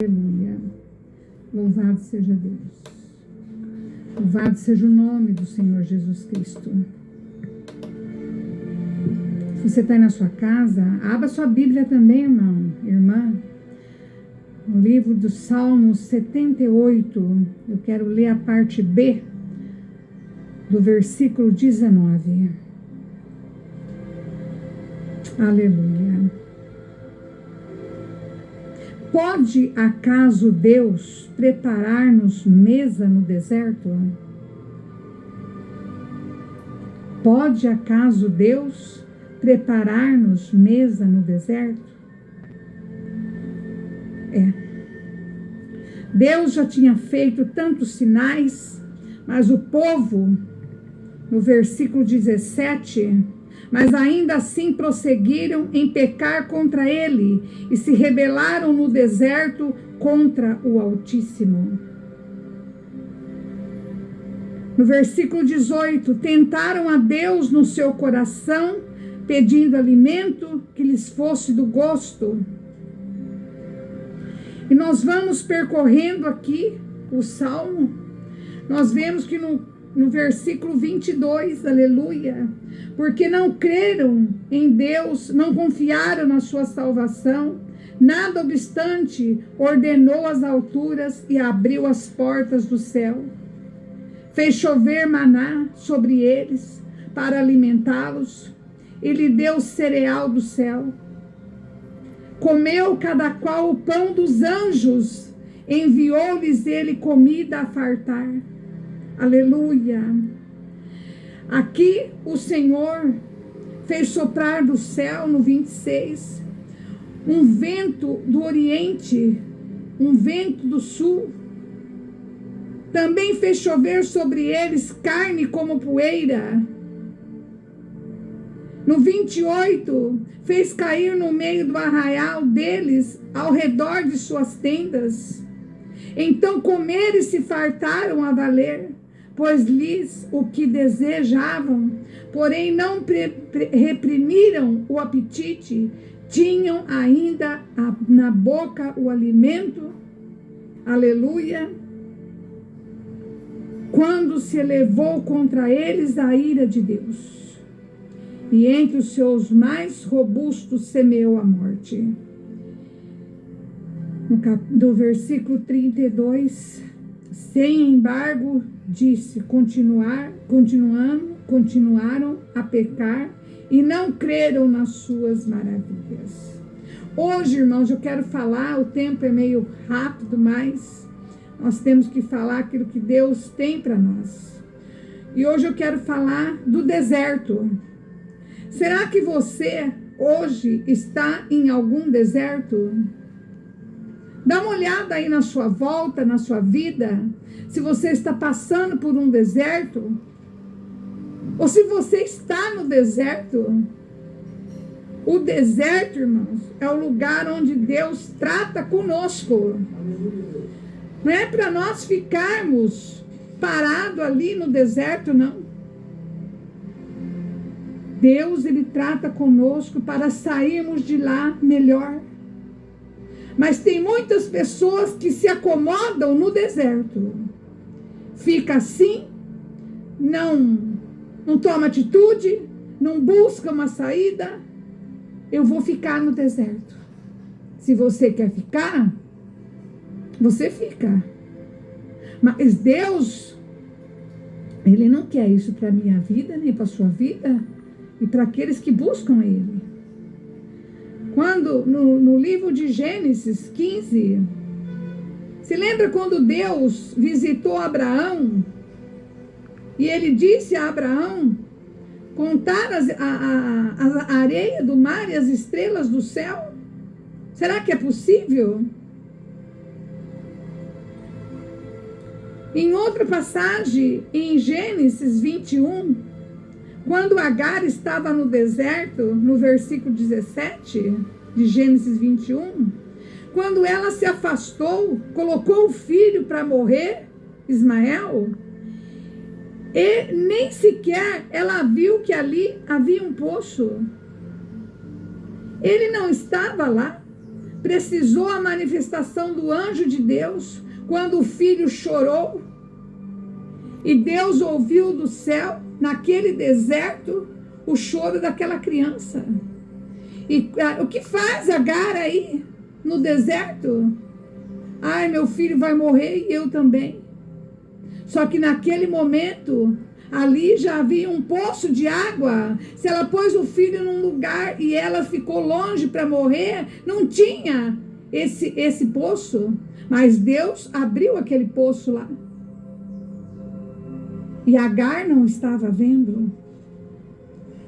Aleluia. Louvado seja Deus. Louvado seja o nome do Senhor Jesus Cristo. Se você está aí na sua casa, abra sua Bíblia também, irmã. No livro do Salmos 78, eu quero ler a parte B do versículo 19. Aleluia. Pode acaso Deus preparar-nos mesa no deserto? Pode acaso Deus preparar-nos mesa no deserto? Deus já tinha feito tantos sinais, mas o povo, no versículo 17, mas ainda assim prosseguiram em pecar contra ele e se rebelaram no deserto contra o Altíssimo. No versículo 18, tentaram a Deus no seu coração, pedindo alimento que lhes fosse do gosto. E nós vamos percorrendo aqui o Salmo, nós vemos que no versículo 22, aleluia, porque não creram em Deus, não confiaram na sua salvação, nada obstante, ordenou as alturas e abriu as portas do céu. Fez chover maná sobre eles para alimentá-los e lhe deu cereal do céu. Comeu cada qual o pão dos anjos, enviou-lhes ele comida a fartar. Aleluia. Aqui o Senhor fez soprar do céu, no 26, um vento do oriente, um vento do sul. Também fez chover sobre eles carne como poeira. No 28, fez cair no meio do arraial deles, ao redor de suas tendas. Então comeram e se fartaram a valer, pois lhes o que desejavam, porém não reprimiram o apetite, tinham ainda na boca o alimento. Aleluia. Quando se elevou contra eles a ira de Deus, e entre os seus mais robustos semeou a morte. Do versículo 32, sem embargo, disse, continuaram a pecar e não creram nas suas maravilhas. Hoje, irmãos, eu quero falar, o tempo é meio rápido, mas nós temos que falar aquilo que Deus tem para nós. E hoje eu quero falar do deserto. Será que você hoje está em algum deserto? Dá uma olhada aí na sua volta, na sua vida, se você está passando por um deserto, ou se você está no deserto. O deserto, irmãos, é o lugar onde Deus trata conosco. Não é para nós ficarmos parados ali no deserto, não. Deus, ele trata conosco para sairmos de lá melhor. Mas tem muitas pessoas que se acomodam no deserto. Fica assim, não toma atitude, não busca uma saída. Eu vou ficar no deserto. Se você quer ficar, você fica. Mas Deus, ele não quer isso para a minha vida, nem para a sua vida, e para aqueles que buscam ele. Quando, no livro de Gênesis 15, se lembra quando Deus visitou Abraão, e ele disse a Abraão, contar a areia do mar e as estrelas do céu? Será que é possível? Em outra passagem, em Gênesis 21, quando Agar estava no deserto, no versículo 17 de Gênesis 21, quando ela se afastou, colocou o filho para morrer, Ismael, e nem sequer ela viu que ali havia um poço. Ele não estava lá, precisou a manifestação do anjo de Deus quando o filho chorou. E Deus ouviu do céu, naquele deserto, o choro daquela criança. E o que faz Agar aí, no deserto? Ai, meu filho vai morrer e eu também. Só que naquele momento, ali já havia um poço de água. Se ela pôs o filho num lugar e ela ficou longe para morrer, não tinha esse poço. Mas Deus abriu aquele poço lá. E Agar não estava vendo.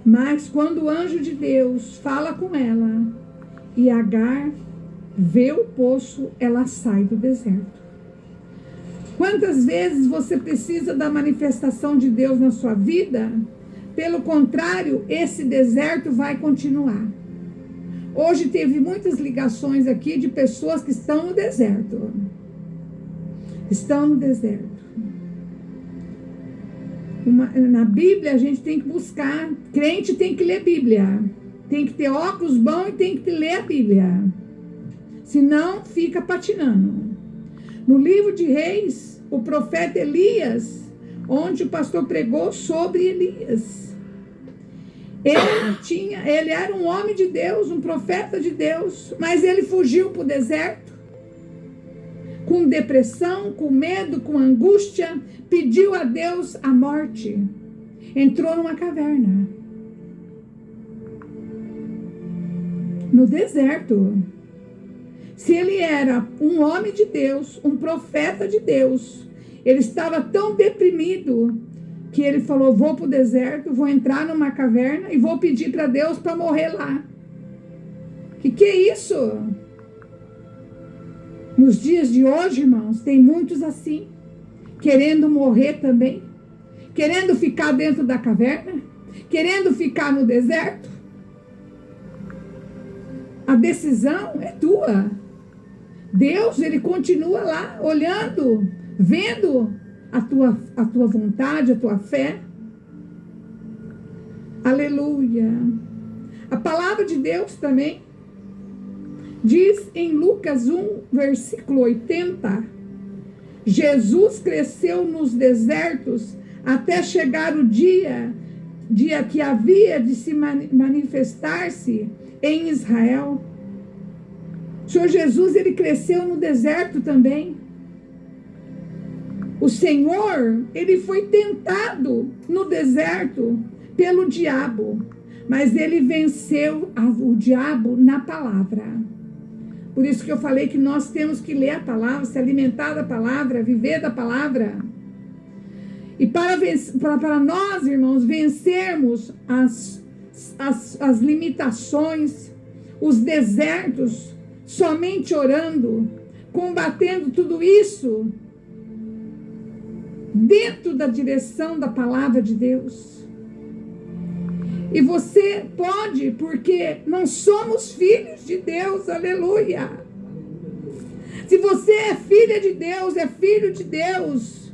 Mas quando o anjo de Deus fala com ela, e Agar vê o poço, ela sai do deserto. Quantas vezes você precisa da manifestação de Deus na sua vida? Pelo contrário, esse deserto vai continuar. Hoje teve muitas ligações aqui de pessoas que estão no deserto. Estão no deserto. Na Bíblia a gente tem que buscar, crente tem que ler Bíblia, tem que ter óculos bons e tem que ler a Bíblia, senão fica patinando. No livro de Reis, o profeta Elias, onde o pastor pregou sobre Elias, ele era um homem de Deus, um profeta de Deus, mas ele fugiu para o deserto, com depressão, com medo, com angústia, pediu a Deus a morte. Entrou numa caverna. No deserto. Se ele era um homem de Deus, um profeta de Deus, ele estava tão deprimido que ele falou: vou para o deserto, vou entrar numa caverna e vou pedir para Deus para morrer lá. Que é isso? Nos dias de hoje, irmãos, tem muitos assim, querendo morrer também, querendo ficar dentro da caverna, querendo ficar no deserto. A decisão é tua. Deus, ele continua lá, olhando, vendo a tua vontade, a tua fé. Aleluia. A palavra de Deus também diz em Lucas 1, versículo 80, Jesus cresceu nos desertos até chegar o dia que havia de se manifestar-se em Israel. O Senhor Jesus, ele cresceu no deserto também. O Senhor, ele foi tentado no deserto pelo diabo, mas ele venceu o diabo na palavra. Por isso que eu falei que nós temos que ler a palavra, se alimentar da palavra, viver da palavra. E para nós, irmãos, vencermos as limitações, os desertos, somente orando, combatendo tudo isso, dentro da direção da palavra de Deus. E você pode, porque nós somos filhos de Deus, aleluia. Se você é filha de Deus, é filho de Deus,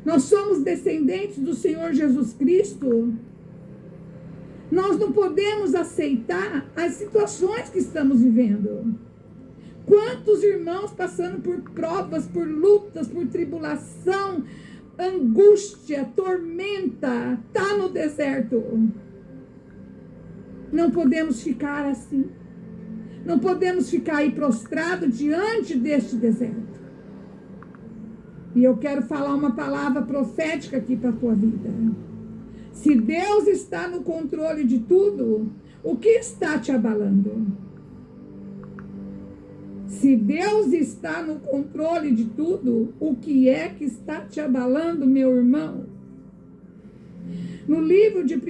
nós somos descendentes do Senhor Jesus Cristo, nós não podemos aceitar as situações que estamos vivendo. Quantos irmãos passando por provas, por lutas, por tribulação, angústia, tormenta, está no deserto. Não podemos ficar assim. Não podemos ficar aí prostrados diante deste deserto. E eu quero falar uma palavra profética aqui para a tua vida. Se Deus está no controle de tudo, o que está te abalando? Se Deus está no controle de tudo, o que é que está te abalando, meu irmão? No livro de 1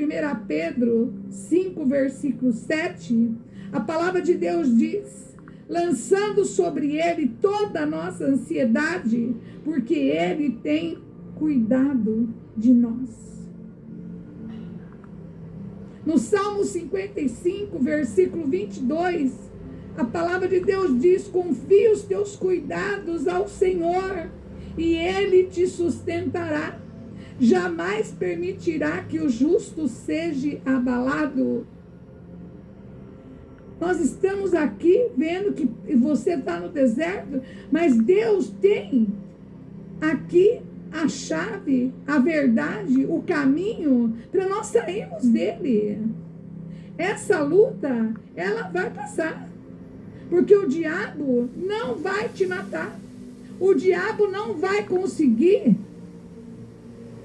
Pedro 5, versículo 7, a palavra de Deus diz: lançando sobre ele toda a nossa ansiedade, porque ele tem cuidado de nós. No Salmo 55, versículo 22, a palavra de Deus diz: confia os teus cuidados ao Senhor e ele te sustentará. Jamais permitirá que o justo seja abalado. Nós estamos aqui vendo que você está no deserto, mas Deus tem aqui a chave, a verdade, o caminho para nós sairmos dele. Essa luta, ela vai passar, porque o diabo não vai te matar. O diabo não vai conseguir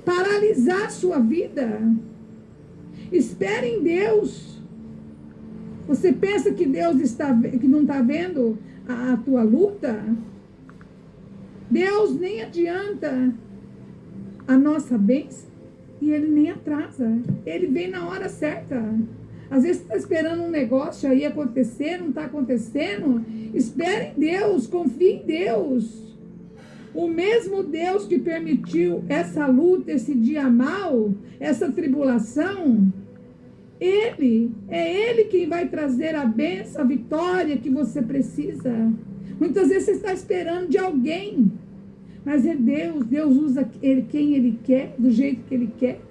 paralisar a sua vida. Espere em Deus. Você pensa que Deus que não está vendo a tua luta? Deus nem adianta a nossa bênção e Ele nem atrasa. Ele vem na hora certa. Às vezes você está esperando um negócio aí acontecer, não está acontecendo. Espere em Deus, confie em Deus. O mesmo Deus que permitiu essa luta, esse dia mau, essa tribulação, Ele quem vai trazer a bênção, a vitória que você precisa. Muitas vezes você está esperando de alguém, mas é Deus. Deus usa quem Ele quer, do jeito que Ele quer.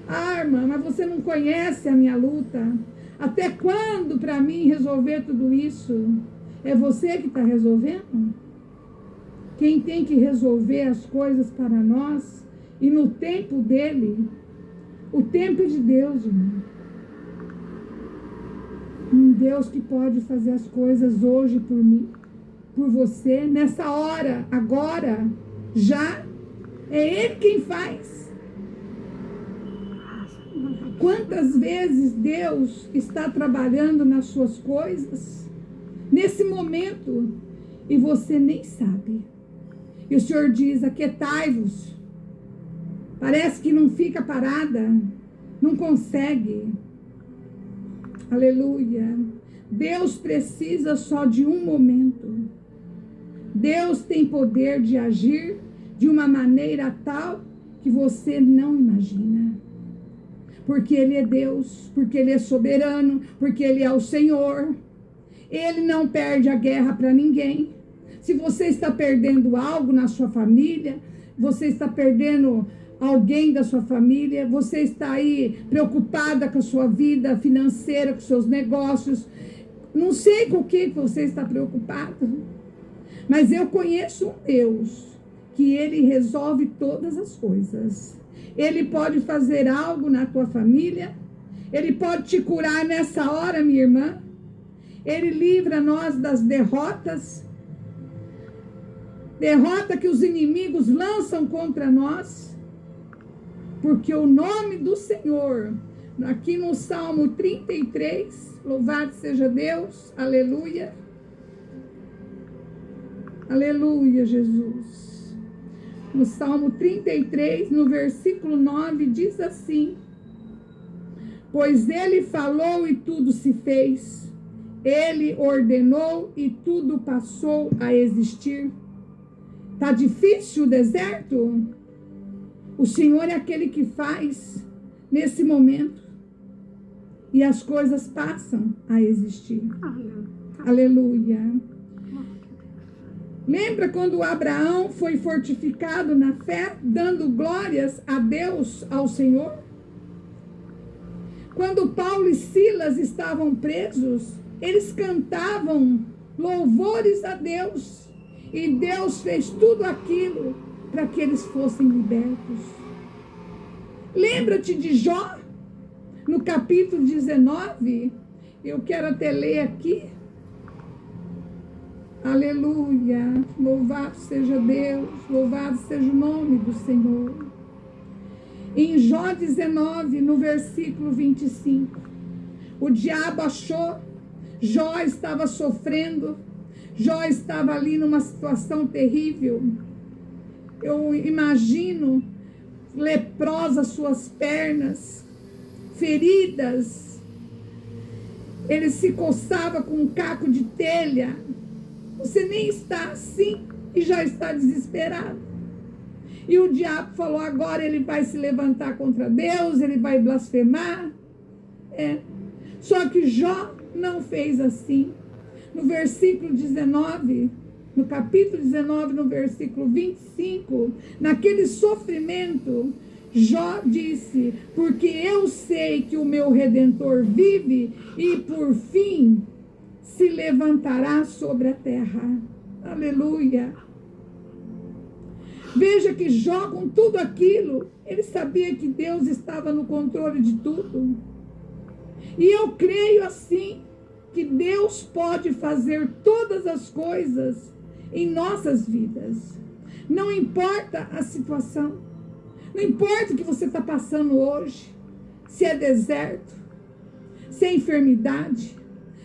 Ah, irmã, mas você não conhece a minha luta. Até quando para mim resolver tudo isso? É você que está resolvendo? Quem tem que resolver as coisas para nós e no tempo dele, o tempo é de Deus, irmão. Um Deus que pode fazer as coisas hoje por mim, por você, nessa hora, agora, já. É Ele quem faz. Quantas vezes Deus está trabalhando nas suas coisas, nesse momento, e você nem sabe. E o Senhor diz, aquietai-vos. Parece que não fica parada, não consegue. Aleluia. Deus precisa só de um momento. Deus tem poder de agir de uma maneira tal que você não imagina. Porque Ele é Deus, porque Ele é soberano, porque Ele é o Senhor. Ele não perde a guerra para ninguém. Se você está perdendo algo na sua família, você está perdendo alguém da sua família, você está aí preocupada com a sua vida financeira, com seus negócios, não sei com o que você está preocupado, mas eu conheço um Deus que Ele resolve todas as coisas. Ele pode fazer algo na tua família, Ele pode te curar nessa hora, minha irmã. Ele livra nós das derrotas, derrota que os inimigos lançam contra nós, porque o nome do Senhor, aqui no Salmo 33, louvado seja Deus, aleluia, aleluia, Jesus. No Salmo 33, no versículo 9, diz assim: pois Ele falou e tudo se fez, Ele ordenou e tudo passou a existir. Está difícil o deserto? O Senhor é aquele que faz nesse momento. E as coisas passam a existir. Aleluia. Lembra quando Abraão foi fortificado na fé, dando glórias a Deus, ao Senhor? Quando Paulo e Silas estavam presos, eles cantavam louvores a Deus. E Deus fez tudo aquilo para que eles fossem libertos. Lembra-te de Jó, no capítulo 19. Eu quero até ler aqui. Aleluia. Louvado seja Deus. Louvado seja o nome do Senhor. Em Jó 19, no versículo 25. O diabo achou. Jó estava sofrendo. Jó estava ali numa situação terrível. Eu imagino leprosas suas pernas, feridas. Ele se coçava com um caco de telha. Você nem está assim e já está desesperado. E o diabo falou, agora ele vai se levantar contra Deus, ele vai blasfemar. Só que Jó não fez assim. No versículo 19, no capítulo 19, no versículo 25, naquele sofrimento, Jó disse: porque eu sei que o meu Redentor vive e por fim se levantará sobre a terra. Aleluia. Veja que Jó, com tudo aquilo, ele sabia que Deus estava no controle de tudo. E eu creio assim, que Deus pode fazer todas as coisas em nossas vidas. Não importa a situação, não importa o que você está passando hoje, se é deserto, se é enfermidade,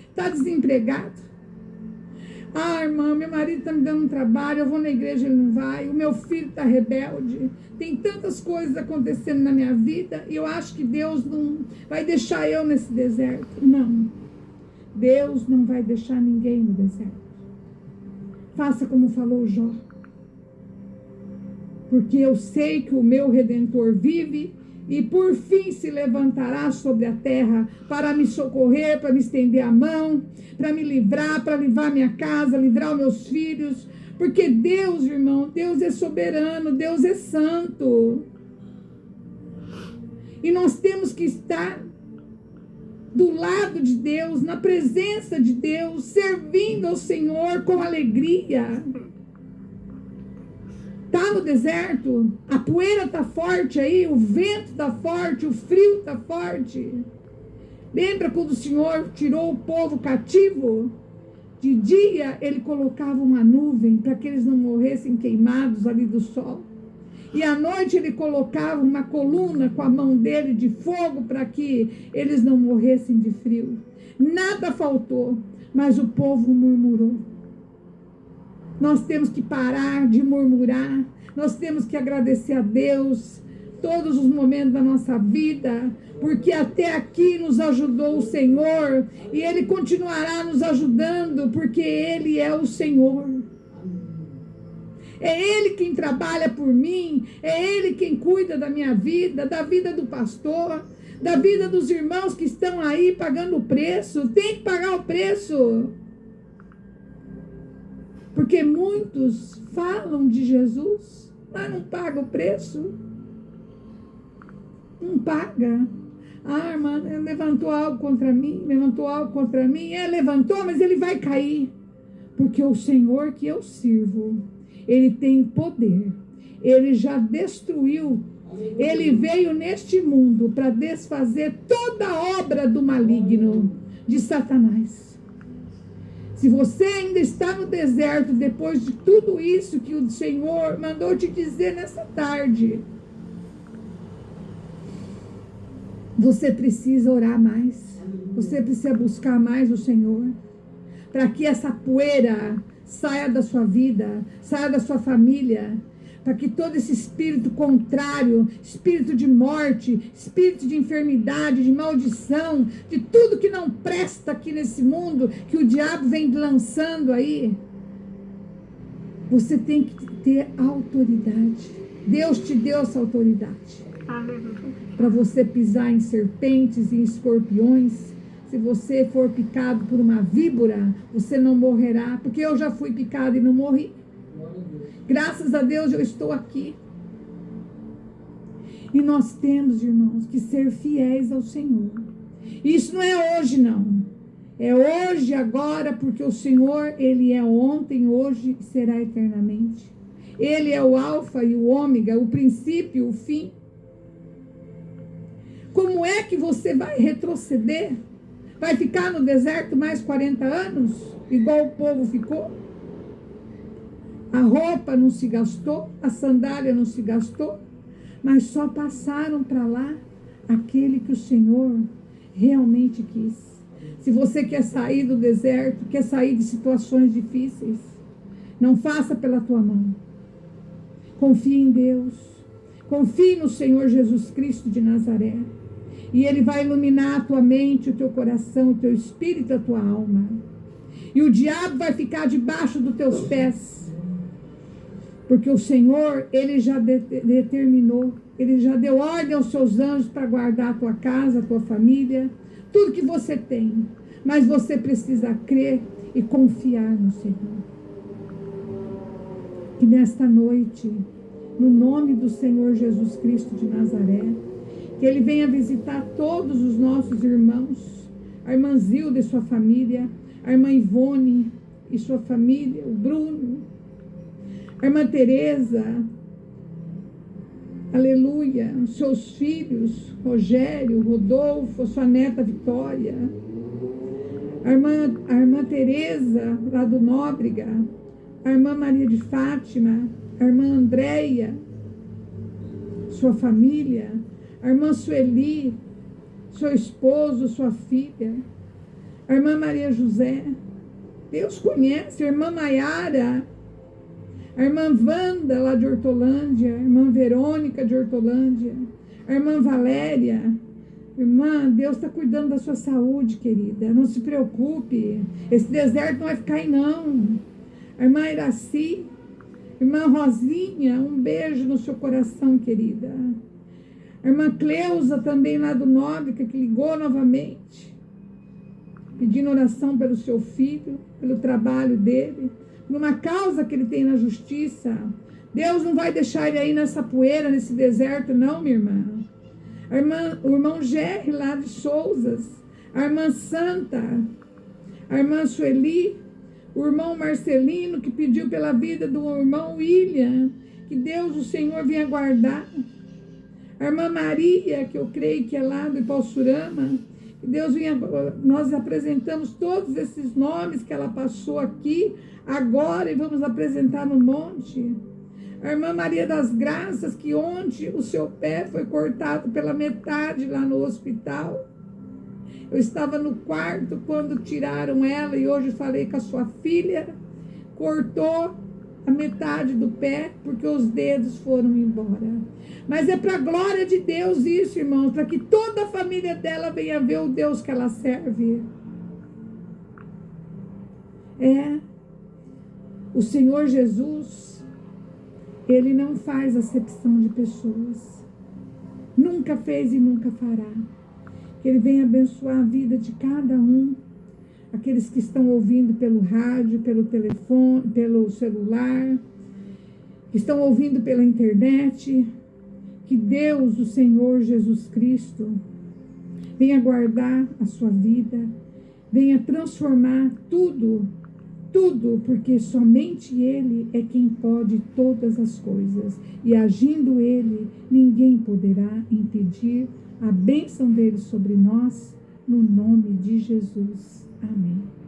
está desempregado. Ah, irmã, meu marido está me dando um trabalho, eu vou na igreja, ele não vai, o meu filho está rebelde, tem tantas coisas acontecendo na minha vida, e eu acho que Deus não vai deixar eu nesse deserto. Não, Deus não vai deixar ninguém no deserto. Faça como falou Jó. Porque eu sei que o meu Redentor vive e por fim se levantará sobre a terra para me socorrer, para me estender a mão, para me livrar, para livrar minha casa, livrar os meus filhos. Porque Deus, irmão, Deus é soberano, Deus é santo. E nós temos que estar do lado de Deus, na presença de Deus, servindo ao Senhor com alegria. Está no deserto, a poeira está forte aí, o vento está forte, o frio está forte. Lembra quando o Senhor tirou o povo cativo? De dia ele colocava uma nuvem para que eles não morressem queimados ali do sol. E à noite ele colocava uma coluna com a mão dele de fogo para que eles não morressem de frio. Nada faltou, mas o povo murmurou. Nós temos que parar de murmurar, nós temos que agradecer a Deus todos os momentos da nossa vida, porque até aqui nos ajudou o Senhor, e Ele continuará nos ajudando, porque Ele é o Senhor. É Ele quem trabalha por mim, é Ele quem cuida da minha vida, da vida do pastor, da vida dos irmãos que estão aí pagando o preço. Tem que pagar o preço. Porque muitos falam de Jesus, mas não pagam o preço. Não paga. Ah, irmã, levantou algo contra mim, levantou algo contra mim. Levantou, mas ele vai cair. Porque o Senhor que eu sirvo, Ele tem poder. Ele já destruiu. Ele veio neste mundo para desfazer toda a obra do maligno, de Satanás. Se você ainda está no deserto, depois de tudo isso que o Senhor mandou te dizer nessa tarde, você precisa orar mais. Você precisa buscar mais o Senhor, para que essa poeira saia da sua vida, saia da sua família, para que todo esse espírito contrário, espírito de morte, espírito de enfermidade, de maldição, de tudo que não presta aqui nesse mundo, que o diabo vem lançando aí, você tem que ter autoridade. Deus te deu essa autoridade para você pisar em serpentes e em escorpiões. Se você for picado por uma víbora, você não morrerá, porque eu já fui picado e não morri. Graças a Deus eu estou aqui. E nós temos, irmãos, que ser fiéis ao Senhor. Isso não é hoje, não. É hoje, agora, porque o Senhor, Ele é ontem, hoje e será eternamente. Ele é o alfa e o ômega, o princípio e o fim. Como é que você vai retroceder? Vai ficar no deserto mais 40 anos? Igual o povo ficou? A roupa não se gastou, a sandália não se gastou, mas só passaram para lá aquele que o Senhor realmente quis. Se você quer sair do deserto, quer sair de situações difíceis, não faça pela tua mão. Confie em Deus. Confie no Senhor Jesus Cristo de Nazaré. E Ele vai iluminar a tua mente, o teu coração, o teu espírito, a tua alma. E o diabo vai ficar debaixo dos teus pés. Porque o Senhor, Ele já determinou, Ele já deu ordem aos seus anjos para guardar a tua casa, a tua família, tudo que você tem. Mas você precisa crer e confiar no Senhor. Que nesta noite, no nome do Senhor Jesus Cristo de Nazaré. Que Ele venha visitar todos os nossos irmãos, a irmã Zilda e sua família, a irmã Ivone e sua família, o Bruno, a irmã Tereza, aleluia, os seus filhos, Rogério, Rodolfo, sua neta Vitória, a irmã Tereza, lá do Nóbrega, a irmã Maria de Fátima, a irmã Andréia, sua família, a irmã Sueli, seu esposo, sua filha, a irmã Maria José, Deus conhece, a irmã Maiara, a irmã Wanda, lá de Hortolândia, a irmã Verônica de Hortolândia, a irmã Valéria. Irmã, Deus está cuidando da sua saúde, querida. Não se preocupe. Esse deserto não vai ficar aí, não. A irmã Iraci, irmã Rosinha, um beijo no seu coração, querida. A irmã Cleusa, também lá do Nóbrega, que ligou novamente, pedindo oração pelo seu filho, pelo trabalho dele, numa causa que ele tem na justiça. Deus não vai deixar ele aí nessa poeira, nesse deserto, não, minha irmã. O irmão Gerry, lá de Souzas, a irmã Santa, a irmã Sueli, o irmão Marcelino, que pediu pela vida do irmão William, que Deus, o Senhor, venha guardar. A irmã Maria, que eu creio que é lá do Ipauçurama, que Deus venha. Nós apresentamos todos esses nomes que ela passou aqui agora e vamos apresentar no monte. A irmã Maria das Graças, que ontem o seu pé foi cortado pela metade lá no hospital. Eu estava no quarto quando tiraram ela e hoje falei com a sua filha. Cortou a metade do pé porque os dedos foram embora. Mas é para a glória de Deus isso, irmãos, para que toda a família dela venha ver o Deus que ela serve. O Senhor Jesus, Ele não faz acepção de pessoas. Nunca fez e nunca fará. Que Ele venha abençoar a vida de cada um. Aqueles que estão ouvindo pelo rádio, pelo telefone, pelo celular, que estão ouvindo pela internet. Que Deus, o Senhor Jesus Cristo, venha guardar a sua vida, venha transformar tudo, porque somente Ele é quem pode todas as coisas. E agindo Ele, ninguém poderá impedir a bênção dele sobre nós, no nome de Jesus. Amém.